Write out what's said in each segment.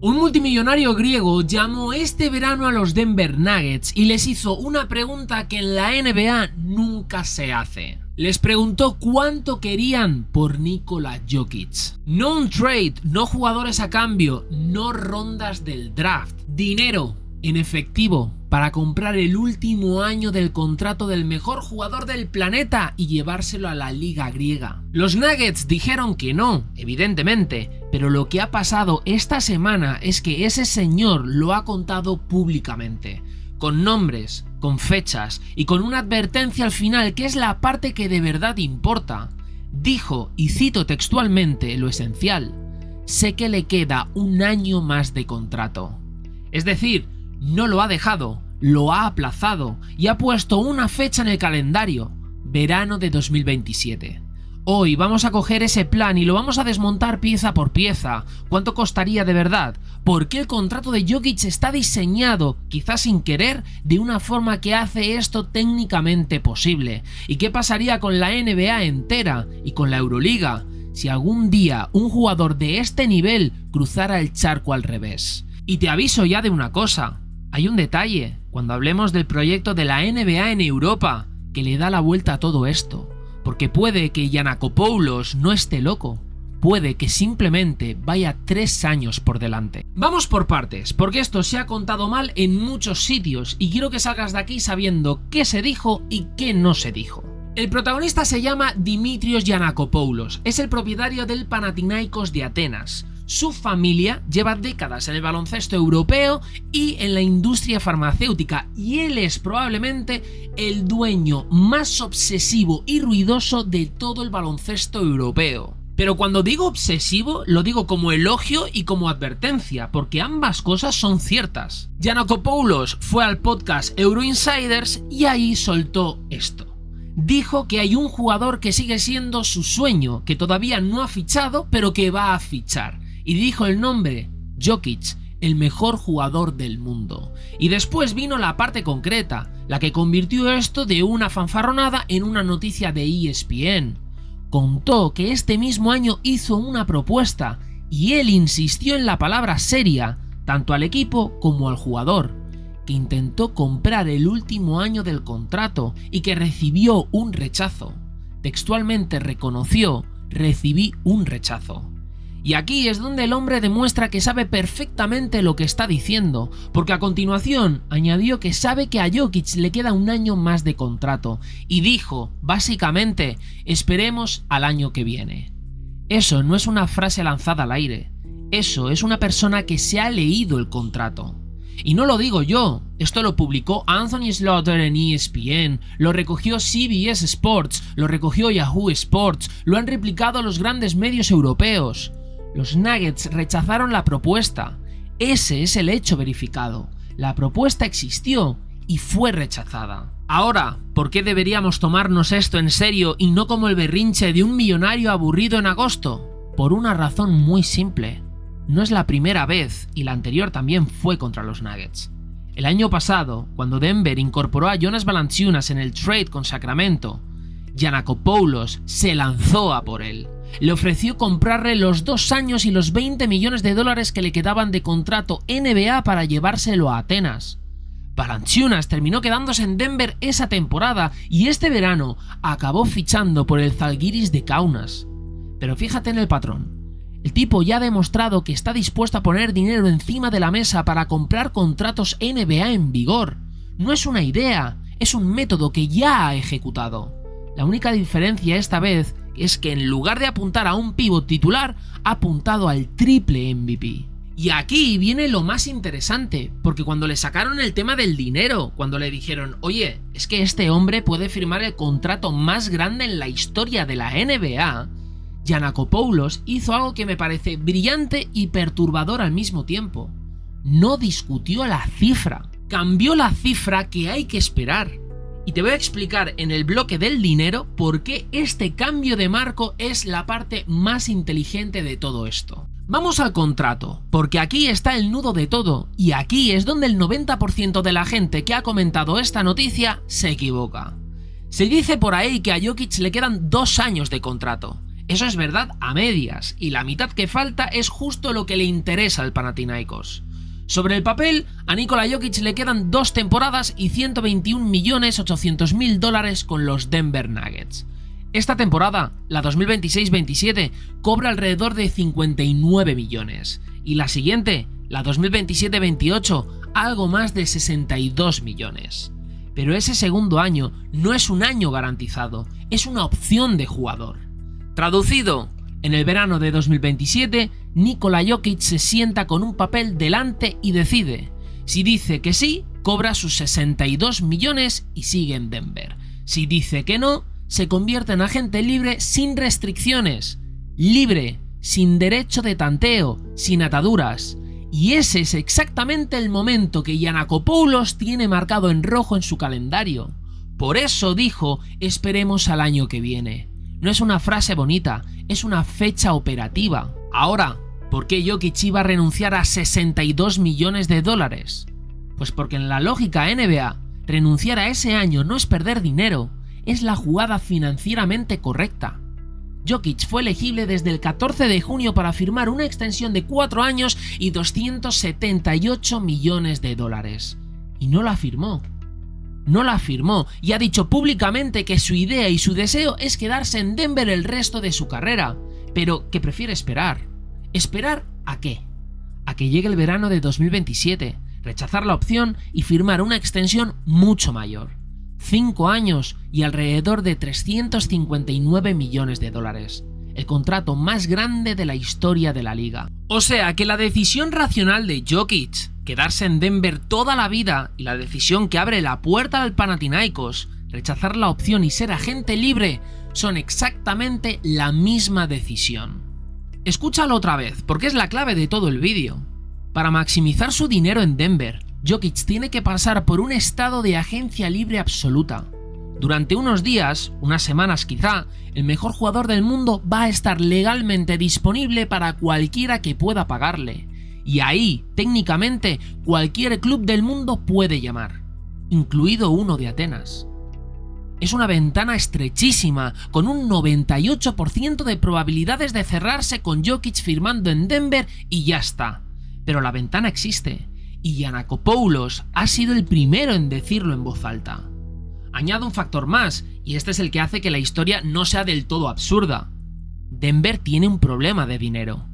Un multimillonario griego llamó este verano a los Denver Nuggets y les hizo una pregunta que en la NBA nunca se hace. Les preguntó cuánto querían por Nikola Jokic. No un trade, no jugadores a cambio, no rondas del draft. Dinero en efectivo para comprar el último año del contrato del mejor jugador del planeta y llevárselo a la liga griega. Los Nuggets dijeron que no, evidentemente, pero lo que ha pasado esta semana es que ese señor lo ha contado públicamente, con nombres, con fechas y con una advertencia al final que es la parte que de verdad importa. Dijo, y cito textualmente lo esencial: sé que le queda un año más de contrato. Es decir, no lo ha dejado, lo ha aplazado y ha puesto una fecha en el calendario, verano de 2027. Hoy vamos a coger ese plan y lo vamos a desmontar pieza por pieza. ¿Cuánto costaría de verdad? ¿Por qué el contrato de Jokic está diseñado, quizás sin querer, de una forma que hace esto técnicamente posible? ¿Y qué pasaría con la NBA entera y con la Euroliga si algún día un jugador de este nivel cruzara el charco al revés? Y te aviso ya de una cosa. Hay un detalle, cuando hablemos del proyecto de la NBA en Europa, que le da la vuelta a todo esto. Porque puede que Giannakopoulos no esté loco, puede que simplemente vaya 3 años por delante. Vamos por partes, porque esto se ha contado mal en muchos sitios y quiero que salgas de aquí sabiendo qué se dijo y qué no se dijo. El protagonista se llama Dimitrios Giannakopoulos, es el propietario del Panathinaikos de Atenas. Su familia lleva décadas en el baloncesto europeo y en la industria farmacéutica y él es probablemente el dueño más obsesivo y ruidoso de todo el baloncesto europeo. Pero cuando digo obsesivo, lo digo como elogio y como advertencia, porque ambas cosas son ciertas. Giannakopoulos fue al podcast Euroinsiders y ahí soltó esto. Dijo que hay un jugador que sigue siendo su sueño, que todavía no ha fichado, pero que va a fichar. Y dijo el nombre: Jokic, el mejor jugador del mundo. Y después vino la parte concreta, la que convirtió esto de una fanfarronada en una noticia de ESPN. Contó que este mismo año hizo una propuesta y él insistió en la palabra seria, tanto al equipo como al jugador, que intentó comprar el último año del contrato y que recibió un rechazo. Textualmente reconoció: recibí un rechazo. Y aquí es donde el hombre demuestra que sabe perfectamente lo que está diciendo, porque a continuación añadió que sabe que a Jokic le queda un año más de contrato, y dijo, básicamente, esperemos al año que viene. Eso no es una frase lanzada al aire, eso es una persona que se ha leído el contrato. Y no lo digo yo, esto lo publicó Anthony Slaughter en ESPN, lo recogió CBS Sports, lo recogió Yahoo Sports, lo han replicado los grandes medios europeos. Los Nuggets rechazaron la propuesta. Ese es el hecho verificado. La propuesta existió y fue rechazada. Ahora, ¿por qué deberíamos tomarnos esto en serio y no como el berrinche de un millonario aburrido en agosto? Por una razón muy simple. No es la primera vez y la anterior también fue contra los Nuggets. El año pasado, cuando Denver incorporó a Jonas Valanciunas en el trade con Sacramento, Giannakopoulos se lanzó a por él. Le ofreció comprarle los 2 años y los $20 millones que le quedaban de contrato NBA para llevárselo a Atenas. Valanciunas terminó quedándose en Denver esa temporada y este verano acabó fichando por el Zalgiris de Kaunas. Pero fíjate en el patrón. El tipo ya ha demostrado que está dispuesto a poner dinero encima de la mesa para comprar contratos NBA en vigor. No es una idea, es un método que ya ha ejecutado. La única diferencia esta vez es que en lugar de apuntar a un pívot titular, ha apuntado al triple MVP. Y aquí viene lo más interesante, porque cuando le sacaron el tema del dinero, cuando le dijeron, oye, es que este hombre puede firmar el contrato más grande en la historia de la NBA, Giannakopoulos hizo algo que me parece brillante y perturbador al mismo tiempo. No discutió la cifra, cambió la cifra que hay que esperar. Y te voy a explicar en el bloque del dinero por qué este cambio de marco es la parte más inteligente de todo esto. Vamos al contrato, porque aquí está el nudo de todo, y aquí es donde el 90% de la gente que ha comentado esta noticia se equivoca. Se dice por ahí que a Jokic le quedan 2 años de contrato. Eso es verdad a medias, y la mitad que falta es justo lo que le interesa al Panathinaikos. Sobre el papel, a Nikola Jokic le quedan 2 temporadas y $121.800.000 con los Denver Nuggets. Esta temporada, la 2026-27, cobra alrededor de 59 millones, y la siguiente, la 2027-28, algo más de 62 millones. Pero ese segundo año no es un año garantizado, es una opción de jugador. Traducido, en el verano de 2027, Nikola Jokic se sienta con un papel delante y decide. Si dice que sí, cobra sus 62 millones y sigue en Denver. Si dice que no, se convierte en agente libre sin restricciones. Libre, sin derecho de tanteo, sin ataduras. Y ese es exactamente el momento que Giannakopoulos tiene marcado en rojo en su calendario. Por eso dijo, esperemos al año que viene. No es una frase bonita, es una fecha operativa. Ahora, ¿por qué Jokic iba a renunciar a 62 millones de dólares? Pues porque en la lógica NBA, renunciar a ese año no es perder dinero, es la jugada financieramente correcta. Jokic fue elegible desde el 14 de junio para firmar una extensión de 4 años y 278 millones de dólares. Y no la firmó. No la firmó y ha dicho públicamente que su idea y su deseo es quedarse en Denver el resto de su carrera, pero que prefiere esperar. ¿Esperar a qué? A que llegue el verano de 2027, rechazar la opción y firmar una extensión mucho mayor. 5 años y alrededor de 359 millones de dólares. El contrato más grande de la historia de la liga. O sea que la decisión racional de Jokic, quedarse en Denver toda la vida, y la decisión que abre la puerta al Panathinaikos, rechazar la opción y ser agente libre, son exactamente la misma decisión. Escúchalo otra vez, porque es la clave de todo el vídeo. Para maximizar su dinero en Denver, Jokic tiene que pasar por un estado de agencia libre absoluta. Durante unos días, unas semanas quizá, el mejor jugador del mundo va a estar legalmente disponible para cualquiera que pueda pagarle. Y ahí, técnicamente, cualquier club del mundo puede llamar, incluido uno de Atenas. Es una ventana estrechísima, con un 98% de probabilidades de cerrarse con Jokic firmando en Denver y ya está. Pero la ventana existe, y Giannakopoulos ha sido el primero en decirlo en voz alta. Añado un factor más, y este es el que hace que la historia no sea del todo absurda. Denver tiene un problema de dinero.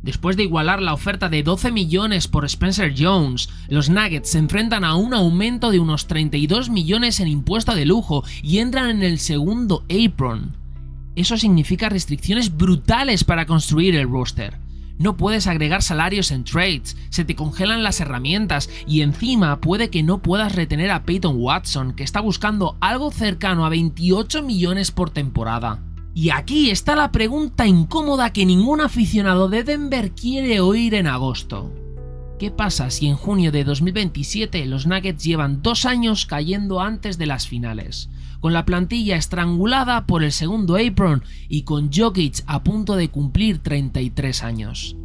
Después de igualar la oferta de 12 millones por Spencer Jones, los Nuggets se enfrentan a un aumento de unos 32 millones en impuesto de lujo y entran en el segundo apron. Eso significa restricciones brutales para construir el roster. No puedes agregar salarios en trades, se te congelan las herramientas y encima puede que no puedas retener a Peyton Watson, que está buscando algo cercano a 28 millones por temporada. Y aquí está la pregunta incómoda que ningún aficionado de Denver quiere oír en agosto. ¿Qué pasa si en junio de 2027 los Nuggets llevan 2 años cayendo antes de las finales, con la plantilla estrangulada por el segundo apron y con Jokic a punto de cumplir 33 años?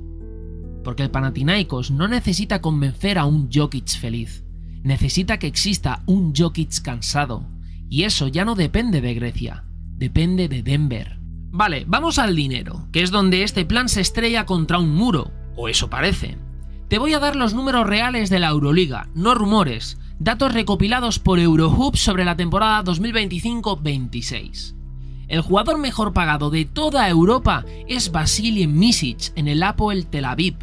Porque el Panathinaikos no necesita convencer a un Jokic feliz, necesita que exista un Jokic cansado, y eso ya no depende de Grecia, depende de Denver. Vale, vamos al dinero, que es donde este plan se estrella contra un muro, o eso parece. Te voy a dar los números reales de la Euroliga, no rumores, datos recopilados por Eurohoops sobre la temporada 2025-26. El jugador mejor pagado de toda Europa es Vasilije Micic en el Hapoel Tel Aviv.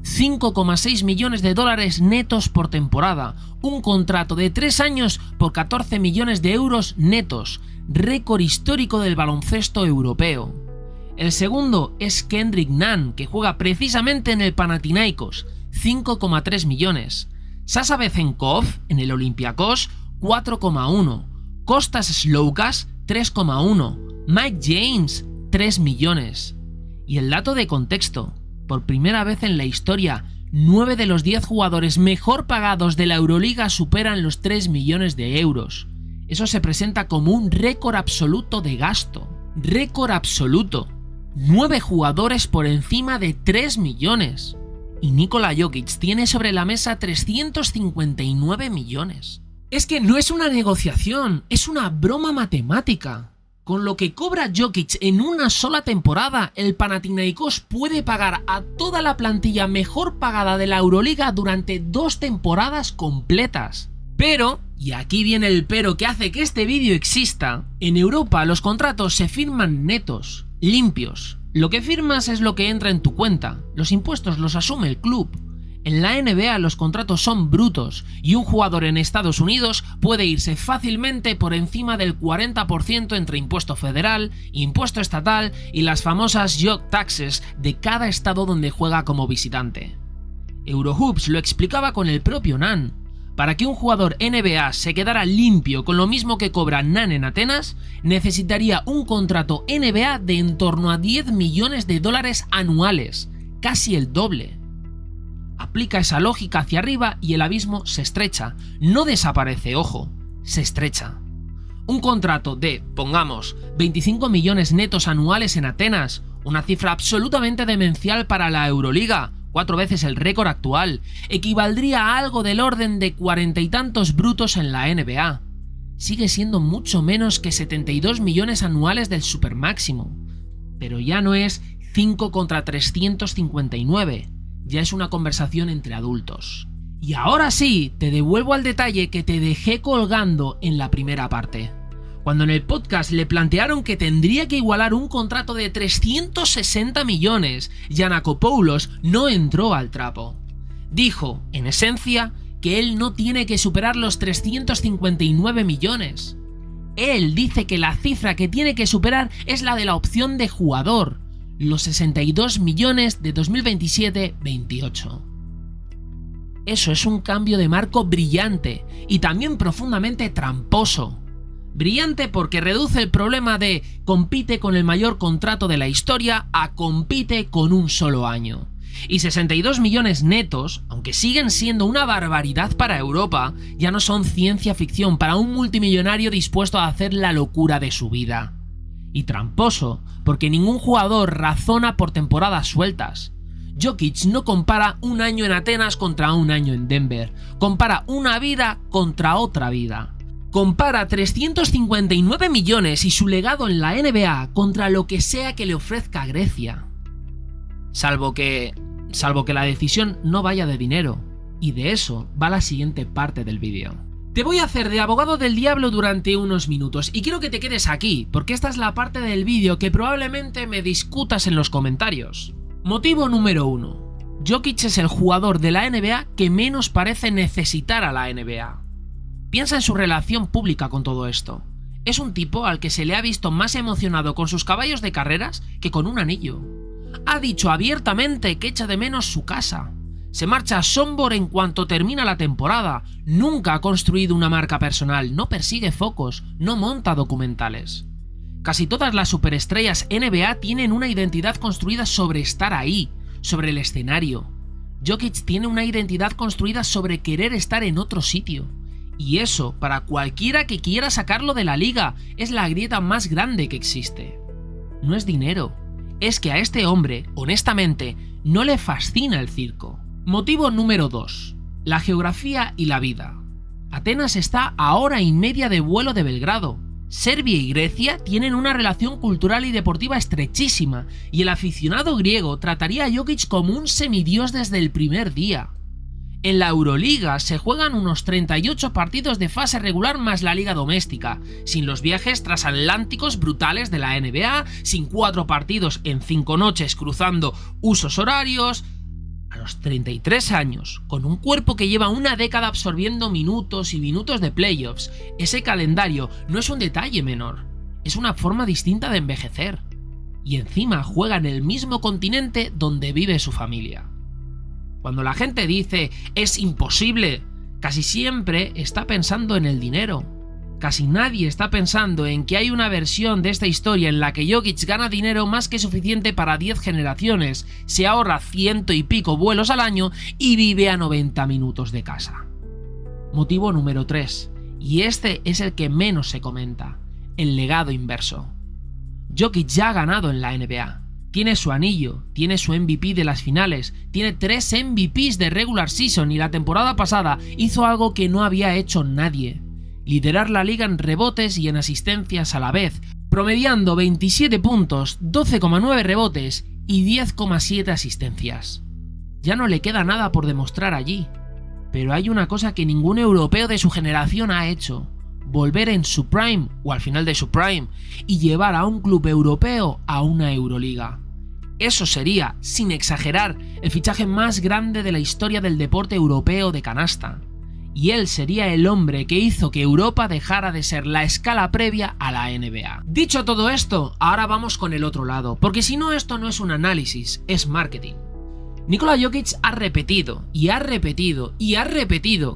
5,6 millones de dólares netos por temporada, un contrato de 3 años por 14 millones de euros netos, récord histórico del baloncesto europeo. El segundo es Kendrick Nunn, que juega precisamente en el Panathinaikos, 5,3 millones. Sasha Vezenkov en el Olympiacos, 4,1. Kostas Sloukas, 3,1. Mike James, 3 millones. Y el dato de contexto, por primera vez en la historia, 9 de los 10 jugadores mejor pagados de la Euroliga superan los 3 millones de euros. Eso se presenta como un récord absoluto de gasto. Récord absoluto. 9 jugadores por encima de 3 millones. Y Nikola Jokic tiene sobre la mesa 359 millones. Es que no es una negociación, es una broma matemática. Con lo que cobra Jokic en una sola temporada, el Panathinaikos puede pagar a toda la plantilla mejor pagada de la Euroliga durante 2 temporadas completas. Pero, y aquí viene el pero que hace que este vídeo exista, en Europa los contratos se firman netos, limpios. Lo que firmas es lo que entra en tu cuenta, los impuestos los asume el club. En la NBA los contratos son brutos y un jugador en Estados Unidos puede irse fácilmente por encima del 40% entre impuesto federal, impuesto estatal y las famosas Jock Taxes de cada estado donde juega como visitante. Eurohoops lo explicaba con el propio Nan. Para que un jugador NBA se quedara limpio con lo mismo que cobra Nan en Atenas, necesitaría un contrato NBA de en torno a $10 millones anuales, casi el doble. Aplica esa lógica hacia arriba y el abismo se estrecha, no desaparece, ojo, se estrecha. Un contrato de, pongamos, 25 millones netos anuales en Atenas, una cifra absolutamente demencial para la Euroliga, 4 veces el récord actual, equivaldría a algo del orden de 40 y tantos brutos en la NBA. Sigue siendo mucho menos que 72 millones anuales del supermáximo, pero ya no es 5 contra 359. Ya es una conversación entre adultos. Y ahora sí, te devuelvo al detalle que te dejé colgando en la primera parte. Cuando en el podcast le plantearon que tendría que igualar un contrato de 360 millones, Giannakopoulos no entró al trapo. Dijo, en esencia, que él no tiene que superar los 359 millones. Él dice que la cifra que tiene que superar es la de la opción de jugador, los 62 millones de 2027-28. Eso es un cambio de marco brillante y también profundamente tramposo. Brillante porque reduce el problema de compite con el mayor contrato de la historia a compite con un solo año. Y 62 millones netos, aunque siguen siendo una barbaridad para Europa, ya no son ciencia ficción para un multimillonario dispuesto a hacer la locura de su vida. Y tramposo, porque ningún jugador razona por temporadas sueltas. Jokic no compara un año en Atenas contra un año en Denver, compara una vida contra otra vida. Compara 359 millones y su legado en la NBA contra lo que sea que le ofrezca Grecia. Salvo que la decisión no vaya de dinero, y de eso va la siguiente parte del vídeo. Te voy a hacer de abogado del diablo durante unos minutos y quiero que te quedes aquí, porque esta es la parte del vídeo que probablemente me discutas en los comentarios. Motivo número 1. Jokic es el jugador de la NBA que menos parece necesitar a la NBA. Piensa en su relación pública con todo esto. Es un tipo al que se le ha visto más emocionado con sus caballos de carreras que con un anillo. Ha dicho abiertamente que echa de menos su casa. Se marcha a Sombor en cuanto termina la temporada. Nunca ha construido una marca personal, no persigue focos, no monta documentales. Casi todas las superestrellas NBA tienen una identidad construida sobre estar ahí, sobre el escenario. Jokic tiene una identidad construida sobre querer estar en otro sitio. Y eso, para cualquiera que quiera sacarlo de la liga, es la grieta más grande que existe. No es dinero, es que a este hombre, honestamente, no le fascina el circo. Motivo número 2. La geografía y la vida. Atenas está a hora y media de vuelo de Belgrado. Serbia y Grecia tienen una relación cultural y deportiva estrechísima, y el aficionado griego trataría a Jokic como un semidios desde el primer día. En la Euroliga se juegan unos 38 partidos de fase regular más la liga doméstica, sin los viajes transatlánticos brutales de la NBA, sin 4 partidos en 5 noches cruzando usos horarios. A los 33 años, con un cuerpo que lleva una década absorbiendo minutos y minutos de playoffs, ese calendario no es un detalle menor, es una forma distinta de envejecer. Y encima juega en el mismo continente donde vive su familia. Cuando la gente dice es imposible, casi siempre está pensando en el dinero. Casi nadie está pensando en que hay una versión de esta historia en la que Jokic gana dinero más que suficiente para 10 generaciones, se ahorra 100 y pico vuelos al año y vive a 90 minutos de casa. Motivo número 3, y este es el que menos se comenta, el legado inverso. Jokic ya ha ganado en la NBA. Tiene su anillo, tiene su MVP de las finales, tiene 3 MVPs de regular season y la temporada pasada hizo algo que no había hecho nadie: liderar la liga en rebotes y en asistencias a la vez, promediando 27 puntos, 12,9 rebotes y 10,7 asistencias. Ya no le queda nada por demostrar allí, pero hay una cosa que ningún europeo de su generación ha hecho: volver en su prime o al final de su prime y llevar a un club europeo a una Euroliga. Eso sería, sin exagerar, el fichaje más grande de la historia del deporte europeo de canasta. Y él sería el hombre que hizo que Europa dejara de ser la escala previa a la NBA. Dicho todo esto, ahora vamos con el otro lado, porque si no, esto no es un análisis, es marketing. Nikola Jokic ha repetido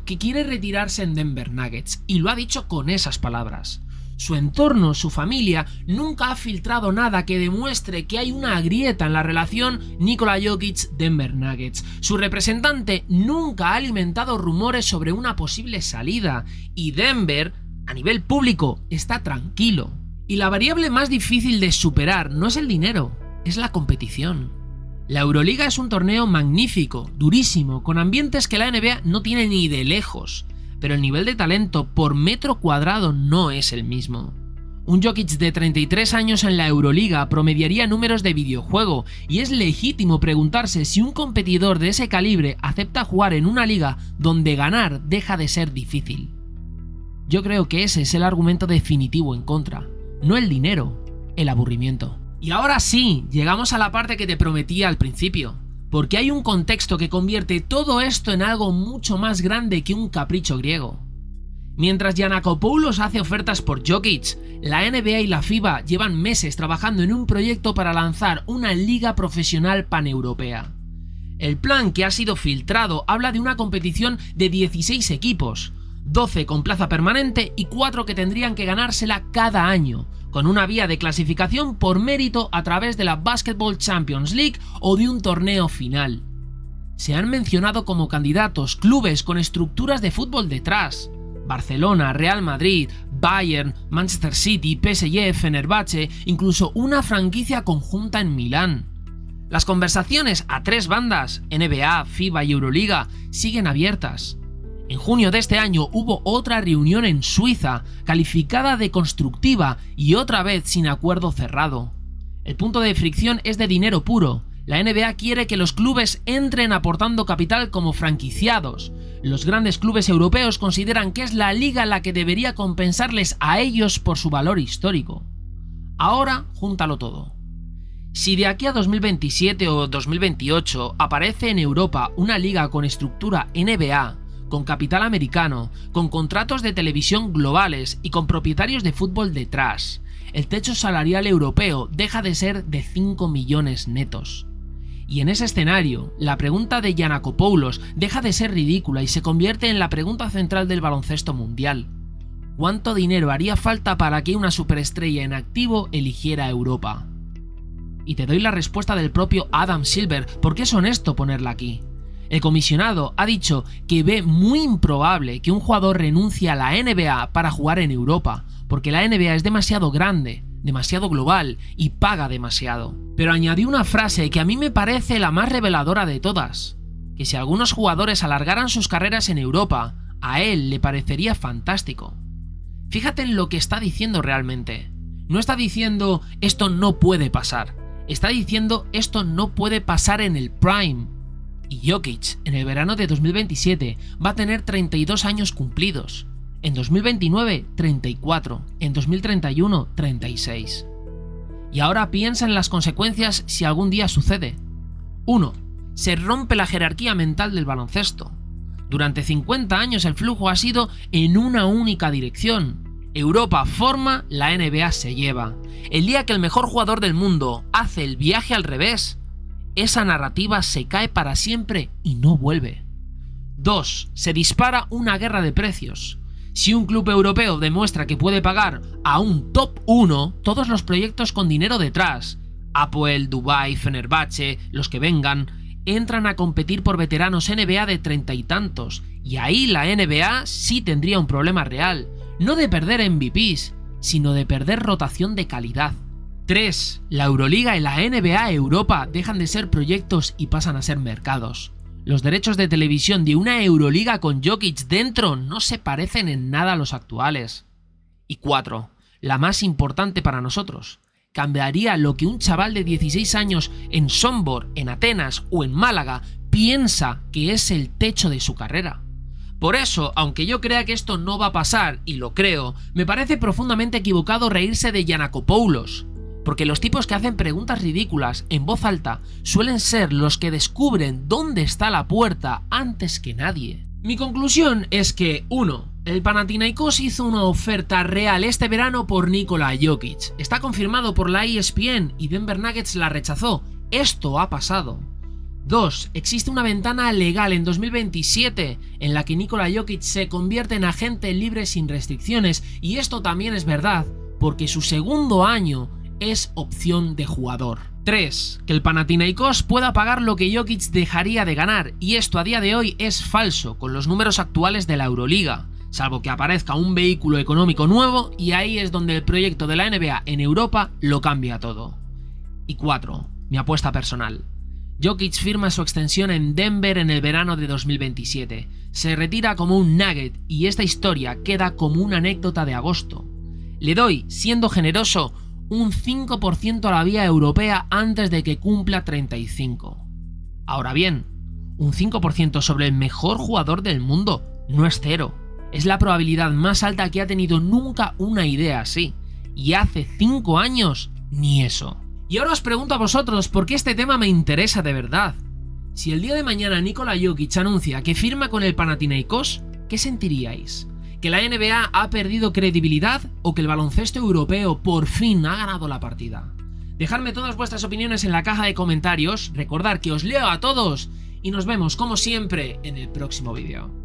que quiere retirarse en Denver Nuggets, y lo ha dicho con esas palabras. Su entorno, su familia, nunca ha filtrado nada que demuestre que hay una grieta en la relación Nikola Jokic-Denver Nuggets. Su representante nunca ha alimentado rumores sobre una posible salida, y Denver, a nivel público, está tranquilo. Y la variable más difícil de superar no es el dinero, es la competición. La Euroliga es un torneo magnífico, durísimo, con ambientes que la NBA no tiene ni de lejos, pero el nivel de talento por metro cuadrado no es el mismo. Un Jokic de 33 años en la Euroliga promediaría números de videojuego, y es legítimo preguntarse si un competidor de ese calibre acepta jugar en una liga donde ganar deja de ser difícil. Yo creo que ese es el argumento definitivo en contra, no el dinero, el aburrimiento. Y ahora sí, llegamos a la parte que te prometía al principio, porque hay un contexto que convierte todo esto en algo mucho más grande que un capricho griego. Mientras Giannakopoulos hace ofertas por Jokic, la NBA y la FIBA llevan meses trabajando en un proyecto para lanzar una liga profesional paneuropea. El plan que ha sido filtrado habla de una competición de 16 equipos, 12 con plaza permanente y 4 que tendrían que ganársela cada año, con una vía de clasificación por mérito a través de la Basketball Champions League o de un torneo final. Se han mencionado como candidatos clubes con estructuras de fútbol detrás: Barcelona, Real Madrid, Bayern, Manchester City, PSG, Fenerbahce, incluso una franquicia conjunta en Milán. Las conversaciones a tres bandas, NBA, FIBA y Euroliga, siguen abiertas. En junio de este año hubo otra reunión en Suiza, calificada de constructiva y otra vez sin acuerdo cerrado. El punto de fricción es de dinero puro. La NBA quiere que los clubes entren aportando capital como franquiciados. Los grandes clubes europeos consideran que es la liga la que debería compensarles a ellos por su valor histórico. Ahora, júntalo todo. Si de aquí a 2027 o 2028 aparece en Europa una liga con estructura NBA, con capital americano, con contratos de televisión globales y con propietarios de fútbol detrás, el techo salarial europeo deja de ser de 5 millones netos. Y en ese escenario, la pregunta de Giannakopoulos deja de ser ridícula y se convierte en la pregunta central del baloncesto mundial. ¿Cuánto dinero haría falta para que una superestrella en activo eligiera Europa? Y te doy la respuesta del propio Adam Silver, porque es honesto ponerla aquí. El comisionado ha dicho que ve muy improbable que un jugador renuncie a la NBA para jugar en Europa, porque la NBA es demasiado grande, demasiado global y paga demasiado. Pero añadió una frase que a mí me parece la más reveladora de todas, que si algunos jugadores alargaran sus carreras en Europa, a él le parecería fantástico. Fíjate en lo que está diciendo realmente. No está diciendo esto no puede pasar, está diciendo esto no puede pasar en el prime. Y Jokic, en el verano de 2027, va a tener 32 años cumplidos. En 2029, 34. En 2031, 36. Y ahora piensa en las consecuencias si algún día sucede. 1. Se rompe la jerarquía mental del baloncesto. Durante 50 años el flujo ha sido en una única dirección. Europa forma, la NBA se lleva. El día que el mejor jugador del mundo hace el viaje al revés, esa narrativa se cae para siempre y no vuelve. 2. Se dispara una guerra de precios. Si un club europeo demuestra que puede pagar a un top 1 todos los proyectos con dinero detrás, Apoel, Dubai, Fenerbahce, los que vengan, entran a competir por veteranos NBA de 30 y tantos, y ahí la NBA sí tendría un problema real, no de perder MVPs, sino de perder rotación de calidad. 3. La Euroliga y la NBA Europa dejan de ser proyectos y pasan a ser mercados. Los derechos de televisión de una Euroliga con Jokic dentro no se parecen en nada a los actuales. Y 4. la más importante para nosotros. Cambiaría lo que un chaval de 16 años en Sombor, en Atenas o en Málaga piensa que es el techo de su carrera. Por eso, aunque yo crea que esto no va a pasar, y lo creo, me parece profundamente equivocado reírse de Giannakopoulos, porque los tipos que hacen preguntas ridículas en voz alta suelen ser los que descubren dónde está la puerta antes que nadie. Mi conclusión es que 1. El Panathinaikos hizo una oferta real este verano por Nikola Jokic. Está confirmado por la ESPN y Denver Nuggets la rechazó. Esto ha pasado. 2. Existe una ventana legal en 2027 en la que Nikola Jokic se convierte en agente libre sin restricciones, y esto también es verdad porque su segundo año es opción de jugador. 3. Que el Panathinaikos pueda pagar lo que Jokic dejaría de ganar, y esto a día de hoy es falso con los números actuales de la Euroliga, salvo que aparezca un vehículo económico nuevo, y ahí es donde el proyecto de la NBA en Europa lo cambia todo. Y 4. Mi apuesta personal. Jokic firma su extensión en Denver en el verano de 2027. Se retira como un Nugget y esta historia queda como una anécdota de agosto. Le doy, siendo generoso, un 5% a la vía europea antes de que cumpla 35. Ahora bien, un 5% sobre el mejor jugador del mundo no es cero. Es la probabilidad más alta que ha tenido nunca una idea así. Y hace 5 años, ni eso. Y ahora os pregunto a vosotros por qué este tema me interesa de verdad. Si el día de mañana Nikola Jokic anuncia que firma con el Panathinaikos, ¿qué sentiríais? ¿Que la NBA ha perdido credibilidad o que el baloncesto europeo por fin ha ganado la partida? Dejadme todas vuestras opiniones en la caja de comentarios, recordad que os leo a todos y nos vemos como siempre en el próximo vídeo.